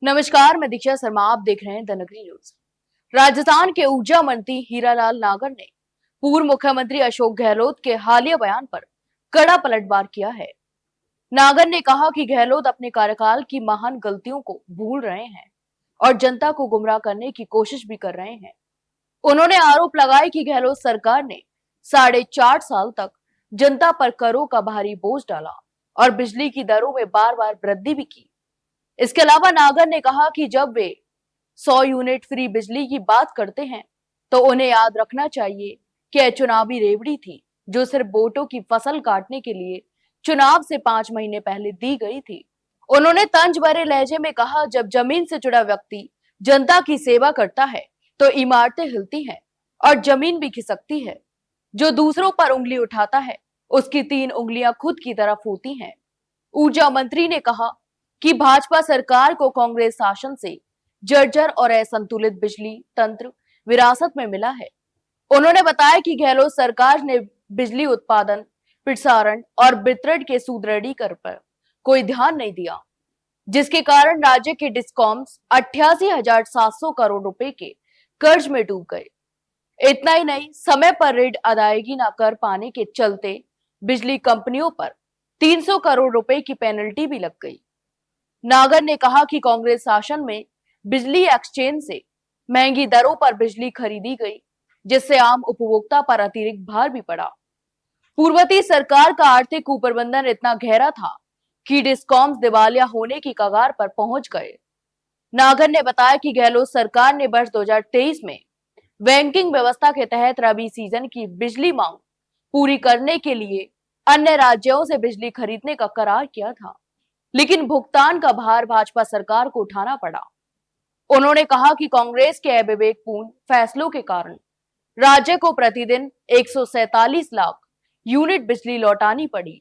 नमस्कार, मैं दीक्षा शर्मा। आप देख रहे हैं द नगरी न्यूज। राजस्थान के ऊर्जा मंत्री हीरालाल नागर ने पूर्व मुख्यमंत्री अशोक गहलोत के हालिया बयान पर कड़ा पलटवार किया है। नागर ने कहा कि गहलोत अपने कार्यकाल की महान गलतियों को भूल रहे हैं और जनता को गुमराह करने की कोशिश भी कर रहे हैं। उन्होंने आरोप लगाया कि गहलोत सरकार ने 4.5 साल तक जनता पर करों का भारी बोझ डाला और बिजली की दरों में बार बार वृद्धि भी की। इसके अलावा नागर ने कहा कि जब वे 100 यूनिट फ्री बिजली की बात करते हैं तो उन्हें याद रखना चाहिए कि यह चुनावी रेवड़ी थी जो सिर्फ वोटों की फसल काटने के लिए चुनाव से 5 महीने पहले दी गई थी। उन्होंने तंज भरे लहजे में कहा, जब जमीन से जुड़ा व्यक्ति जनता की सेवा करता है तो इमारतें हिलती हैं और जमीन भी खिसकती है। जो दूसरों पर उंगली उठाता है उसकी 3 उंगलियां खुद की तरफ होती हैं। ऊर्जा मंत्री ने कहा कि भाजपा सरकार को कांग्रेस शासन से जर्जर और असंतुलित बिजली तंत्र विरासत में मिला है। उन्होंने बताया कि गहलोत सरकार ने बिजली उत्पादन, प्रसारण और वितरण के सुदृढ़ीकरण पर कोई ध्यान नहीं दिया, जिसके कारण राज्य के डिस्कॉम्स 88,700 करोड़ रुपए के कर्ज में डूब गए। इतना ही नहीं, समय पर ऋण अदायगी न कर पाने के चलते बिजली कंपनियों पर 300 करोड़ रुपए की पेनल्टी भी लग गई। नागर ने कहा कि कांग्रेस शासन में बिजली एक्सचेंज से महंगी दरों पर बिजली खरीदी गई, जिससे आम उपभोक्ता पर अतिरिक्त भार भी पड़ा। पूर्ववर्ती सरकार का आर्थिक कुप्रबंधन इतना गहरा था कि डिस्कॉम्स दिवालिया होने की कगार पर पहुंच गए। नागर ने बताया कि गहलोत सरकार ने वर्ष 2023 में बैंकिंग व्यवस्था के तहत रबी सीजन की बिजली मांग पूरी करने के लिए अन्य राज्यों से बिजली खरीदने का करार किया था, लेकिन भुगतान का भार भाजपा सरकार को उठाना पड़ा। उन्होंने कहा कि कांग्रेस के अविवेकपूर्ण फैसलों के कारण राज्य को प्रतिदिन 147 लाख यूनिट बिजली लौटानी पड़ी।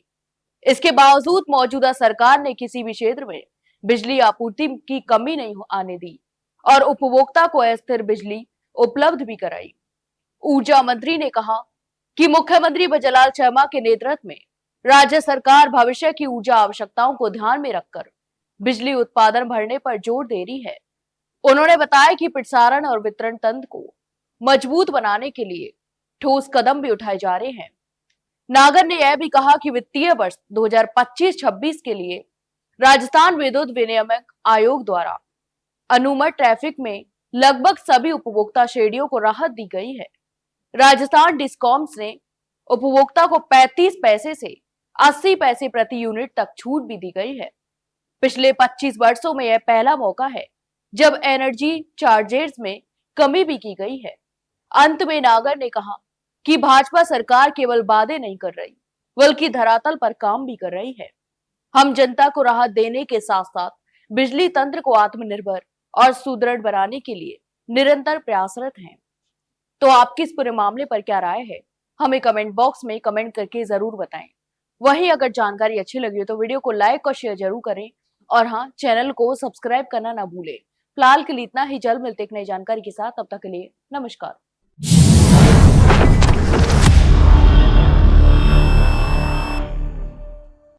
इसके बावजूद मौजूदा सरकार ने किसी भी क्षेत्र में बिजली आपूर्ति की कमी नहीं आने दी और उपभोक्ता को अस्थिर बिजली उपलब्ध भी कराई। ऊर्जा मंत्री ने कहा कि मुख्यमंत्री बजलाल शर्मा के नेतृत्व में राज्य सरकार भविष्य की ऊर्जा आवश्यकताओं को ध्यान में रखकर बिजली उत्पादन बढ़ने पर जोर दे रही है। उन्होंने बताया कि प्रसारण और वितरण तंत्र को मजबूत बनाने के लिए ठोस कदम भी उठाए जा रहे हैं। नागर ने यह भी कहा कि वित्तीय वर्ष 2025-26 के लिए राजस्थान विद्युत विनियामक आयोग द्वारा अनुमत ट्रैफिक में लगभग सभी उपभोक्ता श्रेणियों को राहत दी गई है। राजस्थान डिस्कॉम्स ने उपभोक्ता को 35 पैसे से 80 पैसे प्रति यूनिट तक छूट भी दी गई है। पिछले 25 वर्षों में यह पहला मौका है जब एनर्जी चार्जेस में कमी भी की गई है। अंत में नागर ने कहा कि भाजपा सरकार केवल वादे नहीं कर रही, बल्कि धरातल पर काम भी कर रही है। हम जनता को राहत देने के साथ साथ बिजली तंत्र को आत्मनिर्भर और सुदृढ़ बनाने के लिए निरंतर प्रयासरत हैं। तो आपकी इस पूरे मामले पर क्या राय है, हमें कमेंट बॉक्स में कमेंट करके जरूर बताएं। वहीं अगर जानकारी अच्छी लगी हो तो वीडियो को लाइक और शेयर जरूर करें और हाँ, चैनल को सब्सक्राइब करना ना भूलें। फिलहाल के लिए इतना ही। जल्द मिलते एक नई जानकारी के साथ, तब तक के लिए नमस्कार।